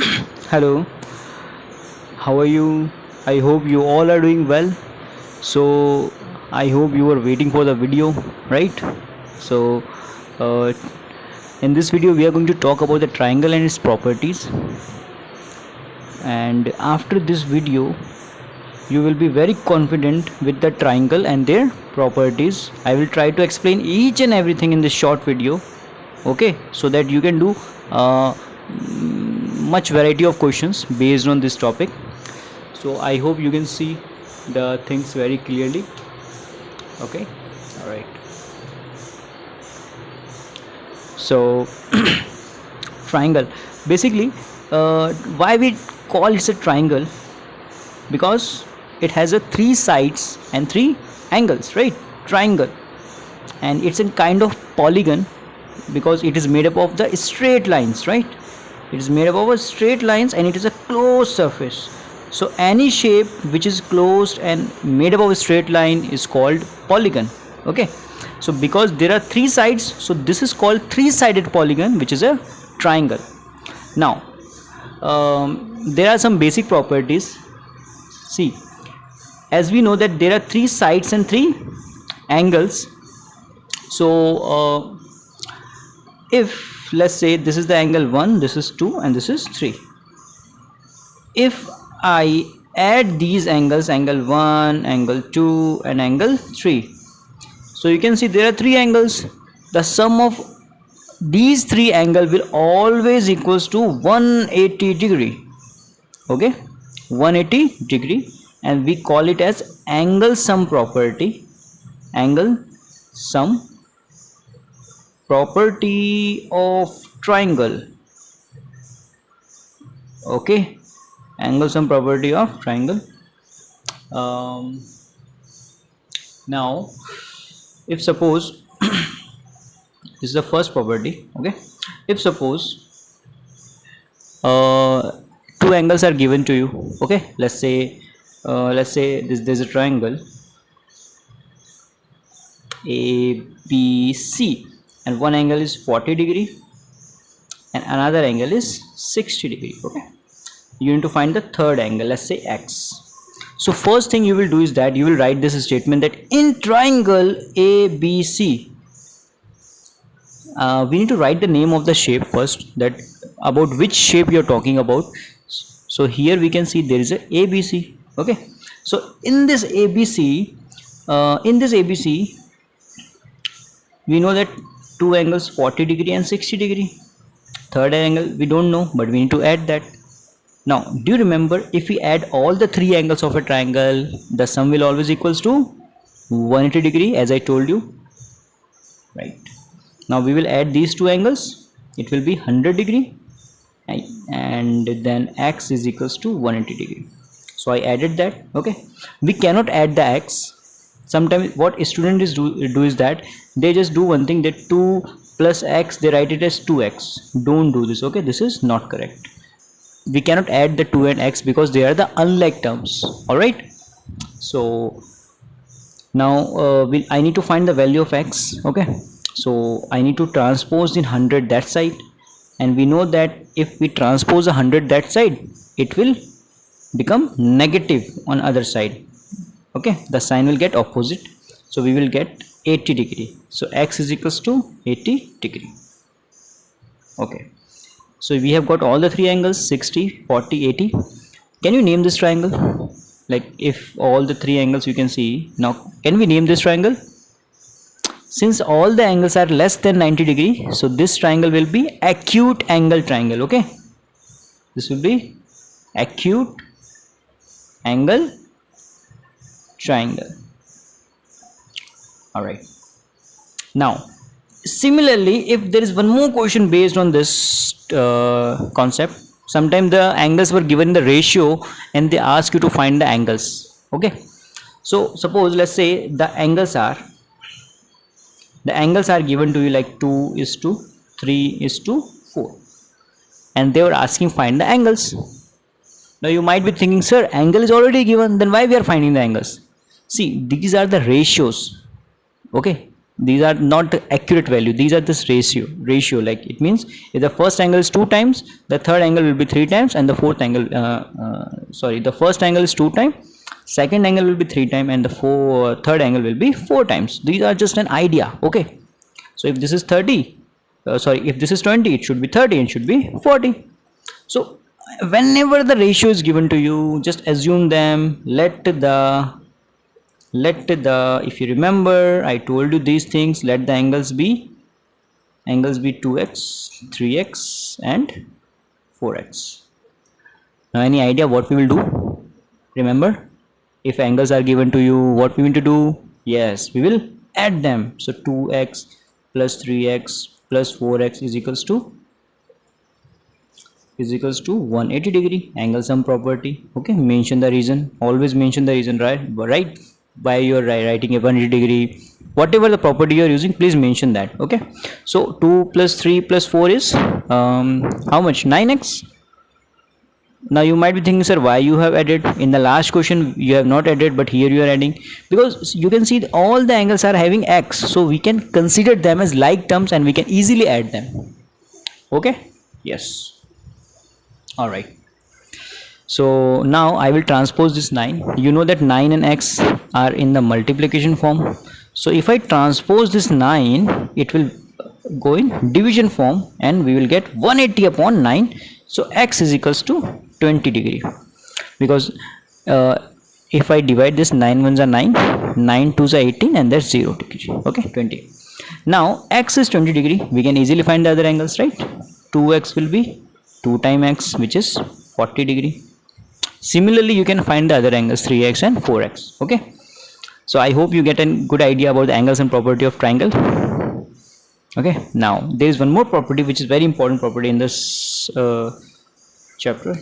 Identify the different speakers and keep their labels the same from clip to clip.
Speaker 1: Hello, how are you? I hope you all are doing well. So, I hope you are waiting for the video, right? So, uh, in this video, we are going to talk about the triangle and its properties. And after this video, you will be very confident with the triangle and their properties. I will try to explain each and everything in this short video, okay, so that you can do much variety of questions based on this topic. So I hope you can see the things very clearly. Okay, all right. So triangle, basically, why we call it a triangle? Because it has a three sides and three angles, right? Triangle, and it's a kind of polygon because it is made up of the straight lines, right? It is made up of a straight lines and it is a closed surface. So any shape which is closed and made up of a straight line is called polygon. Okay, so because there are three sides, so this is called three-sided polygon, which is a triangle. Now there are some basic properties. See, as we know that there are three sides and three angles. So if let's say this is the angle 1, this is 2, and this is 3. If I add these angles, angle 1, angle 2, and angle 3, so you can see there are three angles. The sum of these three angles will always equals to 180 degree. Okay, 180 degree, and we call it as angle sum property. Angle sum property of triangle. Okay, angle sum property of triangle. Now if suppose this is the first property. Okay, if suppose two angles are given to you. Okay, let's say there's a triangle ABC, and one angle is 40 degree and another angle is 60 degree. Okay, you need to find the third angle, let's say X. So first thing you will do is that you will write this statement that in triangle ABC, we need to write the name of the shape first, that about which shape you're talking about. So here we can see there is a ABC. Okay, so in this ABC, we know that two angles 40 degree and 60 degree. Third angle we don't know, but we need to add that. Now do you remember, if we add all the three angles of a triangle, the sum will always equals to 180 degree, as I told you, right? Now we will add these two angles, it will be 100 degree, and then X is equals to 180 degree. So I added that. Okay, we cannot add the X. Sometimes what students do is that they just do one thing, that 2 plus X, they write it as 2X. Don't do this. Okay, this is not correct. We cannot add the 2 and X because they are the unlike terms. All right, so now I need to find the value of X. Okay, so I need to transpose in 100 that side, and we know that if we transpose 100 that side, it will become negative on other side. Okay, the sign will get opposite, so we will get 80 degree. So X is equals to 80 degree. Okay, so we have got all the three angles, 60, 40, 80. Can you name this triangle? Like, if all the three angles you can see, now can we name this triangle? Since all the angles are less than 90 degree, so this triangle will be acute angle triangle. Okay, this will be acute angle triangle. All right, now similarly, if there is one more question based on this concept, sometimes the angles were given in the ratio and they ask you to find the angles. Okay, so suppose let's say the angles are given to you like 2 is to 3 is to 4, and they were asking find the angles. Now you might be thinking, sir, angle is already given, then why we are finding the angles? See, these are the ratios. Okay, these are not the accurate value, these are this ratio, like it means if the first angle is 2 times, the third angle will be 3 times, and the fourth angle the first angle is 2 times, second angle will be 3 times, and the third angle will be 4 times. These are just an idea. Okay, so if this is 30, if this is 20, it should be 30 and should be 40. So whenever the ratio is given to you, just assume them. If you remember, I told you these things. Let the angles be 2x, 3x and 4x. Now any idea what we will do? Remember, if angles are given to you, what we need to do? Yes, we will add them. So 2x plus 3x plus 4x is equals to 180 degree. Angle sum property. Okay, mention the reason. Always mention the reason, right? Why you are writing a 180 degree, whatever the property you are using, please mention that. Okay, so 2 plus 3 plus 4 is how much? 9x. Now you might be thinking, sir, why you have added? In the last question you have not added, but here you are adding, because you can see all the angles are having x, so we can consider them as like terms and we can easily add them. Okay, yes, all right. So now I will transpose this 9. You know that 9 and x are in the multiplication form. So if I transpose this 9, it will go in division form, and we will get 180 upon 9. So x is equals to 20 degree, because if I divide this, 9 ones are 9, 9 twos are 18, and that's 0 degree. Okay, 20. Now x is 20 degree. We can easily find the other angles, right? 2x will be 2 times x, which is 40 degree. Similarly, you can find the other angles, 3x and 4x. Okay, so I hope you get a good idea about the angles and property of triangle. Okay, now there is one more property which is very important property in this chapter,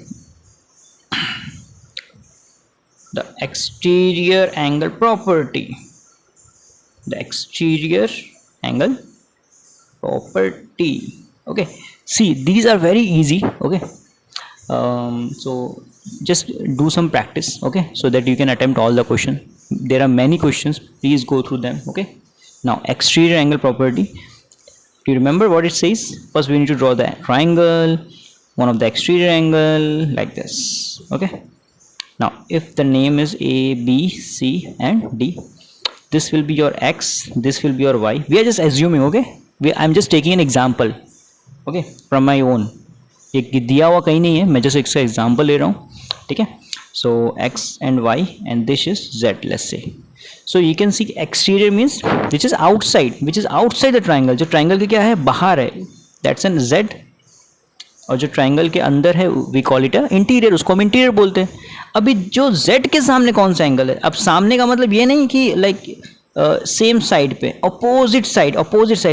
Speaker 1: the exterior angle property. The exterior angle property. Okay, see, these are very easy. Okay, so just do some practice, okay, so that you can attempt all the question. There are many questions, please go through them. Okay, now exterior angle property. Do you remember what it says? First we need to draw the triangle, one of the exterior angle, like this. Okay, now if the name is A, B, C and D, this will be your x, this will be your y. We are just assuming. Okay, I'm just taking an example, okay, from my own. ये दिया हुआ कहीं नहीं है, मैं just इसका example ले रहा हूँ. ठीक है, सो x and y and this is z, let's say. So you can see exterior means which is outside the triangle. जो triangle के क्या है, बाहर है, that's an z. और जो triangle के अंदर है, we call it a interior, उसको हम interior बोलते हैं. अभी जो z के सामने कौन सा एंगल है? अब सामने का मतलब ये नहीं कि लाइक सेम साइड पे, अपोजिट साइड.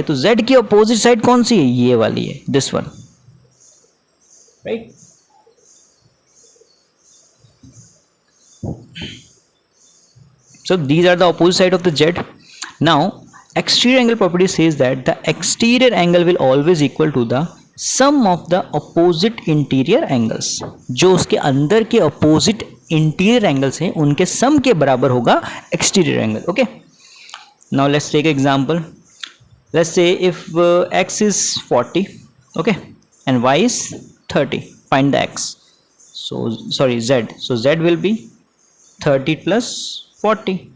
Speaker 1: तो z की अपोजिट साइड कौन सी है? ये वाली है, this one, right? So these are the opposite side of the z. Now exterior angle property says that the exterior angle will always equal to the sum of the opposite interior angles. जो उसके अंदर के opposite interior angles हैं, उनके sum के बराबर होगा exterior angle. Okay, now let's take an example. Let's say if x is 40, okay, and y is 30. Find the x. So sorry, z. So z will be 30 plus 40,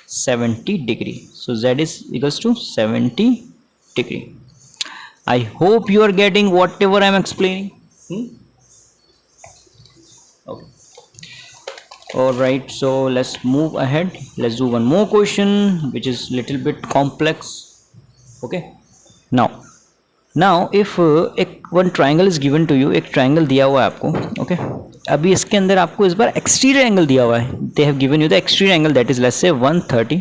Speaker 1: 70 degree. So z is equals to 70 degree. I hope you are getting whatever I am explaining. Okay, all right, so let's move ahead. Let's do one more question which is little bit complex. Okay, now if one triangle is given to you, एक triangle दिया हुआ है आपको. Okay, अभी इसके अंदर आपको इस बार exterior angle दिया हुआ है. They have given you the exterior angle, that is let's say 130.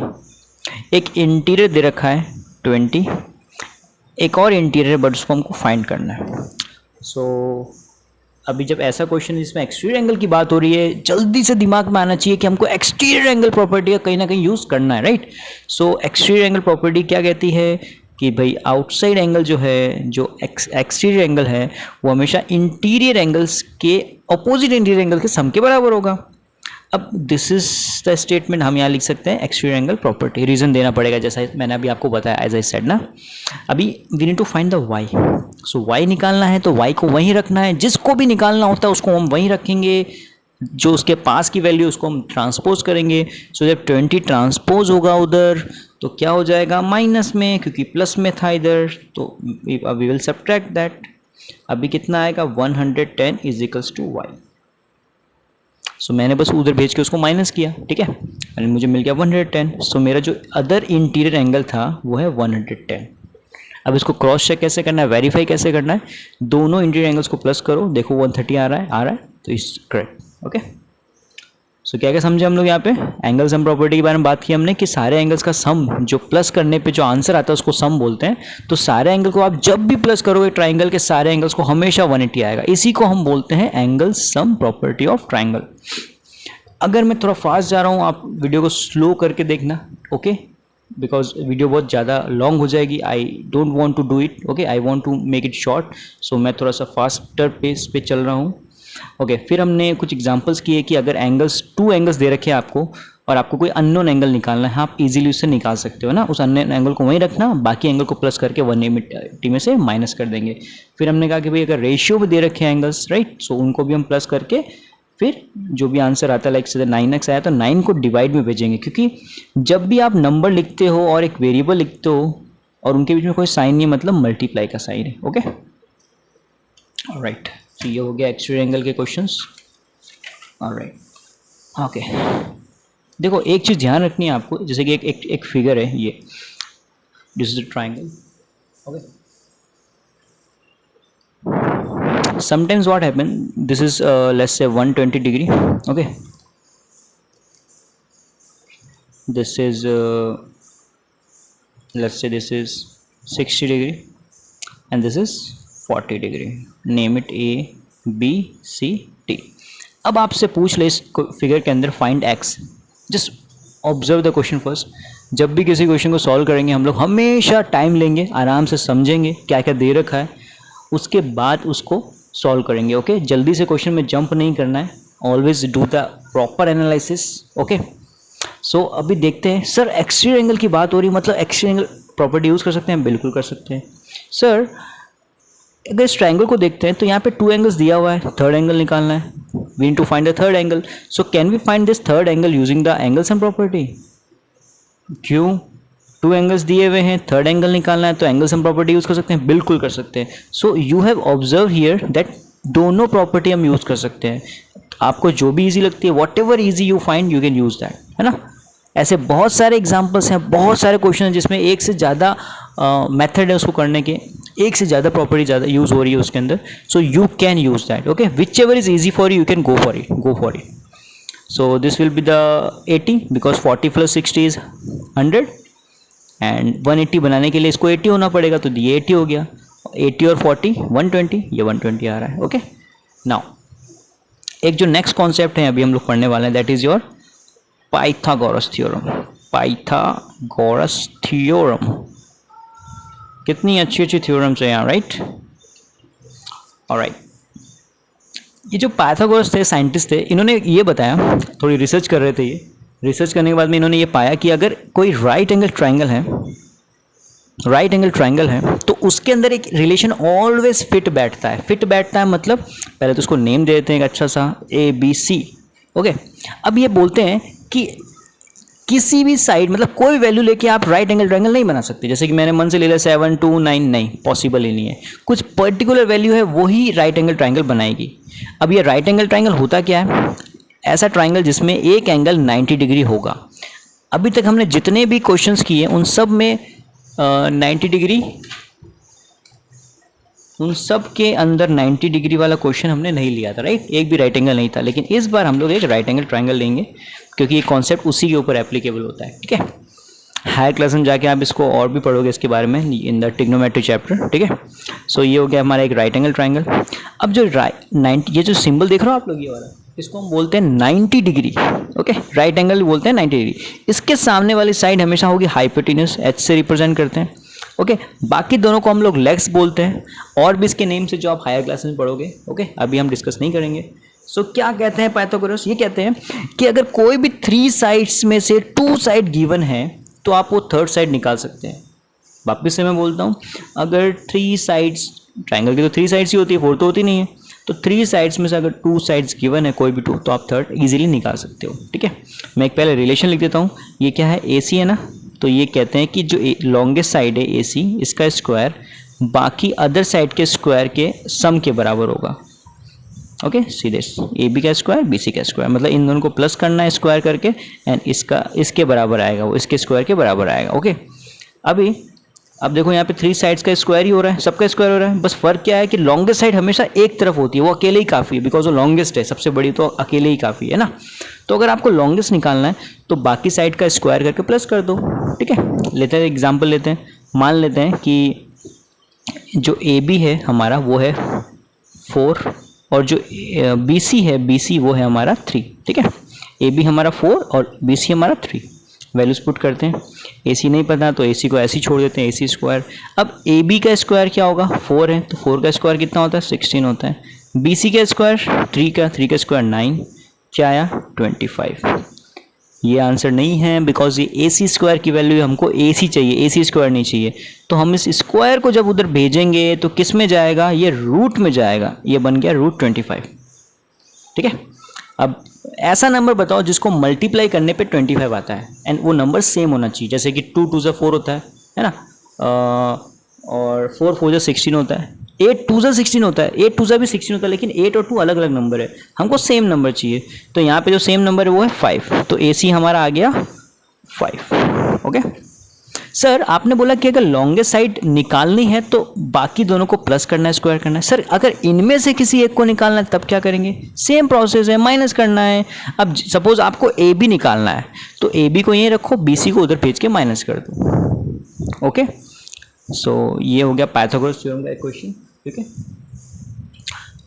Speaker 1: एक interior दे रखा है 20. एक और इंटीरियर, बट उसको हमको फाइंड करना है. सो अभी जब ऐसा क्वेश्चन जिसमें एक्सटीरियर एंगल की बात हो रही है, जल्दी से दिमाग में आना चाहिए कि हमको एक्सटीरियर एंगल प्रॉपर्टी का कहीं ना कहीं यूज़ करना है, राइट. सो एक्सटीरियर एंगल प्रॉपर्टी क्या कहती है कि भाई आउटसाइड एंगल जो है, जो एक्सटीरियर एंगल है, वो हमेशा इंटीरियर एंगल्स के अपोजिट इंटीरियर एंगल के सम के बराबर होगा. अब दिस इज द स्टेटमेंट, हम यहाँ लिख सकते हैं एक्सटीरियर एंगल प्रॉपर्टी, रीजन देना पड़ेगा जैसा मैंने अभी आपको बताया एज आई सेड ना। अभी we need to find the y, so y निकालना है तो वाई को वहीं रखना है, जिसको भी निकालना होता है उसको हम वहीं रखेंगे, जो उसके पास की वैल्यू उसको हम ट्रांसपोज करेंगे। सो जब 20 ट्रांसपोज होगा उधर तो क्या हो जाएगा माइनस में, क्योंकि प्लस में था इधर, तो वी विल सब्ट्रैक्ट दैट। अभी कितना आएगा 110 इज इक्वल्स टू वाई। सो मैंने बस उधर भेज के उसको माइनस किया, ठीक है, और मुझे मिल गया 110। सो मेरा जो अदर इंटीरियर एंगल था वो है 110। अब इसको क्रॉस चेक कैसे करना है, वेरीफाई कैसे करना है, दोनों इंटीरियर एंगल्स को प्लस करो, देखो 130 आ रहा है तो इस करेक्ट। ओके, सो क्या क्या समझे हम लोग यहाँ पे, एंगल सम प्रॉपर्टी के बारे में बात की हमने कि सारे एंगल्स का सम जो प्लस करने पे जो आंसर आता है उसको सम बोलते हैं। तो सारे एंगल को आप जब भी प्लस करोगे ट्राइंगल के सारे एंगल्स को हमेशा 180 आएगा, इसी को हम बोलते हैं angle sum property of triangle. अगर मैं थोड़ा फास्ट जा रहा हूँ आप वीडियो को स्लो करके देखना, ओके, बिकॉज वीडियो बहुत ज़्यादा लॉन्ग हो जाएगी, I don't want to do it, okay, I want to make it short, so मैं थोड़ा सा फास्टर पेस पे चल रहा हूँ। ओके, फिर हमने कुछ एग्जांपल्स किए कि अगर एंगल्स 2 एंगल्स दे रखे हैं आपको और आपको कोई अननोन एंगल निकालना है, आप इजीली उससे निकाल सकते हो ना, उस अननोन एंगल को वहीं रखना, बाकी एंगल को प्लस करके 180 में से माइनस कर देंगे। फिर हमने कहा कि भाई अगर रेशियो भी दे रखे हैं एंगल्स, राइट, सो उनको भी हम प्लस करके फिर जो भी आंसर आता है, लाइक से 9x आया तो 9 को डिवाइड में भेजेंगे, क्योंकि जब भी आप नंबर लिखते हो और एक वेरिएबल लिखते हो और उनके बीच में कोई साइन नहीं है, मतलब मल्टीप्लाई का साइन है। ओके, ऑलराइट, तो ये हो गया एक्सटीरियर एंगल के क्वेश्चंस। ऑलराइट, ओके, देखो एक चीज़ ध्यान रखनी है आपको, जैसे कि एक फिगर है ये, this is the triangle. Okay, sometimes what happen, this is let's say 120 degree, okay, this is let's say this is 60 degree and this is 40 degree, name it A B C D। अब आपसे पूछ ले इस figure के अंदर find x, just observe the question first. जब भी किसी क्वेश्चन को सॉल्व करेंगे हम लोग हमेशा टाइम लेंगे, आराम से समझेंगे क्या क्या दे रखा है, उसके बाद उसको सॉल्व करेंगे। ओके, जल्दी से क्वेश्चन में जंप नहीं करना है, always do the proper analysis. Okay, so अभी देखते हैं, सर एक्सटीरियर एंगल की बात हो रही है, मतलब एक्सटीरियर एंगल प्रॉपर्टी यूज़ कर सकते हैं, बिल्कुल कर सकते हैं। सर अगर इस ट्रायंगल को देखते हैं तो यहाँ पे 2 एंगल्स दिया हुआ है, थर्ड एंगल निकालना है, we need to find the third angle. So can we find this third angle using the angle sum property? क्यों, 2 एंगल्स दिए हुए हैं, थर्ड एंगल निकालना है तो एंगल सम प्रॉपर्टी यूज़ कर सकते हैं, बिल्कुल कर सकते हैं। So you have observe here that दोनों प्रॉपर्टी हम यूज़ कर सकते हैं, आपको जो भी इजी लगती है, what ever easy you find you can use that, है ना। ऐसे बहुत सारे एग्जाम्पल्स हैं, बहुत सारे क्वेश्चन हैं जिसमें एक से ज़्यादा मेथड है उसको करने के, एक से ज़्यादा प्रॉपर्टी ज़्यादा यूज़ हो रही है उसके अंदर। So you can use that, okay, which ever is easy for you can go for it. So this will be the 80 because 40 + 60 is 100 and 180 बनाने के लिए इसको 80 होना पड़ेगा, तो ये 80 हो गया, 80 और 40 120, ये 120 आ रहा है। ओके, नाउ एक जो नेक्स्ट कॉन्सेप्ट है अभी हम लोग पढ़ने वाले हैं, that is your Pythagoras theorem. Pythagoras theorem, कितनी अच्छी अच्छी थ्योरम्स हैं यहाँ, राइट। ऑलराइट, ये जो पाइथागोरस थे, साइंटिस्ट थे, इन्होंने ये बताया, थोड़ी रिसर्च कर रहे थे, ये रिसर्च करने के बाद में इन्होंने ये पाया कि अगर कोई राइट एंगल ट्रायंगल है तो उसके अंदर एक रिलेशन ऑलवेज फिट बैठता है। फिट बैठता है मतलब पहले तो उसको नेम दे देते हैं एक अच्छा सा ABC। ओके, अब ये बोलते हैं कि किसी भी साइड, मतलब कोई वैल्यू लेके आप राइट एंगल ट्रायंगल नहीं बना सकते। जैसे कि मैंने मन से ले लिया 7 2 9, नहीं, पॉसिबल ही नहीं है। कुछ पर्टिकुलर वैल्यू है वही राइट एंगल ट्रायंगल बनाएगी। अब ये राइट एंगल ट्रायंगल होता क्या है? ऐसा ट्रायंगल जिसमें एक एंगल 90 डिग्री होगा। अभी तक हमने जितने भी क्वेश्चंस किए उन सब में 90 डिग्री, उन सब के अंदर 90 डिग्री वाला क्वेश्चन हमने नहीं लिया था, राइट। एक भी राइट एंगल नहीं था, लेकिन इस बार हम लोग एक राइट एंगल ट्रायंगल लेंगे क्योंकि ये कॉन्सेप्ट उसी के ऊपर एप्लीकेबल होता है, ठीक है। हायर क्लास में जाके आप इसको और भी पढ़ोगे इसके बारे में इन द ट्रिग्नोमेट्री चैप्टर, ठीक है। सो ये हो गया हमारा एक राइट एंगल ट्रायंगल। अब जो 90, ये जो सिंबल देख रहे हो आप लोग, ये वाला, इसको हम बोलते हैं 90 डिग्री, ओके। राइट एंगल बोलते हैं 90 डिग्री। इसके सामने वाली साइड हमेशा होगी हाइपोटेन्यूस, H से रिप्रेजेंट करते हैं, ओके। बाकी दोनों को हम लोग लेग्स बोलते हैं, और भी इसके नेम से जो आप हायर क्लास में पढ़ोगे, ओके, अभी हम डिस्कस नहीं करेंगे। सो क्या कहते हैं पाइथागोरस, ये कहते हैं कि अगर कोई भी 3 साइड्स में से 2 साइड गिवन है तो आप वो थर्ड साइड निकाल सकते हैं। वापस से मैं बोलता हूँ, अगर 3 साइड्स, ट्राइंगल की तो 3 साइड्स ही होती है, 4 तो होती नहीं है, तो 3 साइड्स में से अगर 2 साइड्स गिवन है कोई भी 2, तो आप थर्ड इजीली निकाल सकते हो। ठीक है, मैं एक पहले रिलेशन लिख देता हूँ। ये क्या है, AC है ना, तो ये कहते हैं कि जो लॉन्गेस्ट साइड है AC, इसका स्क्वायर बाकी अदर साइड के स्क्वायर के सम के बराबर होगा। ओके, सी दिस, AB का स्क्वायर BC का स्क्वायर, मतलब इन दोनों को प्लस करना है स्क्वायर करके, एंड इसका इसके बराबर आएगा, वो इसके स्क्वायर के बराबर आएगा। ओके, अभी अब देखो यहाँ पे 3 साइड्स का स्क्वायर ही हो रहा है, सबका स्क्वायर हो रहा है, बस फर्क क्या है कि लॉन्गेस्ट साइड हमेशा एक तरफ होती है, वो अकेले ही काफ़ी है, बिकॉज वो लॉन्गेस्ट है, सबसे बड़ी तो अकेले ही काफ़ी है ना। तो अगर आपको लॉन्गेस्ट निकालना है तो बाकी साइड का स्क्वायर करके प्लस कर दो। ठीक है, लेते हैं एग्जाम्पल लेते हैं, मान लेते हैं कि जो AB है हमारा वो है 4 और जो BC है, BC वो है हमारा 3। ठीक है, AB हमारा 4 और BC हमारा 3। वैल्यूज पुट करते हैं, AC नहीं पता तो AC को ऐसे ही छोड़ देते हैं, AC स्क्वायर। अब AB का स्क्वायर क्या होगा, 4 है, तो 4 का स्क्वायर कितना होता है, 16 होता है। BC का स्क्वायर 3 का स्क्वायर 9, क्या आया 25। ये आंसर नहीं है, बिकॉज ये AC स्क्वायर की वैल्यू हमको AC चाहिए, AC स्क्वायर नहीं चाहिए। तो हम इस स्क्वायर को जब उधर भेजेंगे तो किस में जाएगा, ये रूट में जाएगा, ये बन गया √25। ठीक है, अब ऐसा नंबर बताओ जिसको मल्टीप्लाई करने पे 25 आता है, एंड वो नंबर सेम होना चाहिए, जैसे कि 2 2 4 होता है ना, और 4 4 16 होता है, 8 2 16 होता है, 8 2 भी 16 होता है, लेकिन 8 और 2 अलग अलग नंबर है, हमको सेम नंबर चाहिए। तो यहाँ पे जो सेम नंबर है वो है 5, तो AC हमारा आ गया 5। ओके सर, आपने बोला कि अगर लॉन्गेस्ट साइड निकालनी है तो बाकी दोनों को प्लस करना है, स्क्वायर करना है। सर अगर इनमें से किसी एक को निकालना है तब क्या करेंगे, सेम प्रोसेस है, माइनस करना है। अब सपोज आपको AB निकालना है तो AB को यहीं रखो, BC को उधर भेज के माइनस कर दो। ओके, सो ये हो गया पाइथागोरस थ्योरम का इक्वेशन। ठीक है,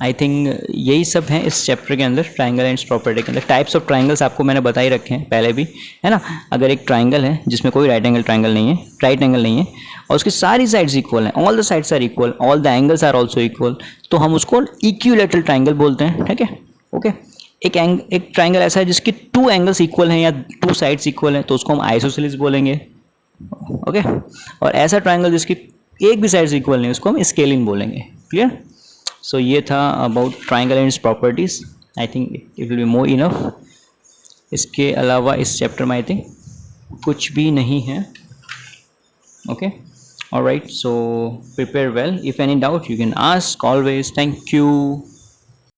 Speaker 1: आई थिंक यही सब हैं इस चैप्टर के अंदर, ट्राइंगल एंड प्रॉपर्टी के अंदर। टाइप्स ऑफ ट्राइंगल्स आपको मैंने बता ही रखे हैं पहले भी, है ना। अगर एक ट्राइंगल है जिसमें कोई राइट एंगल ट्राइंगल नहीं है, राइट एंगल नहीं है, और उसकी सारी साइड्स इक्वल हैं, all the sides are equal, all the angles are also equal, तो हम उसको इक्विलैटरल ट्राइंगल बोलते हैं। ठीक है, ओके। एक ट्राइंगल ऐसा है जिसकी 2 एंगल्स इक्वल हैं या 2 साइड्स इक्वल हैं, तो उसको हम आइसोसेलेस बोलेंगे। ओके, और ऐसा ट्राइंगल जिसकी एक भी साइड्स इक्वल नहीं, उसको हम स्केलिन बोलेंगे। क्लियर? सो ये था about triangle and its properties. I think it will be more enough. इसके अलावा इस चैप्टर में आई थिंक कुछ भी नहीं है। Okay, alright, so prepare well. If any doubt you can ask always. Thank you.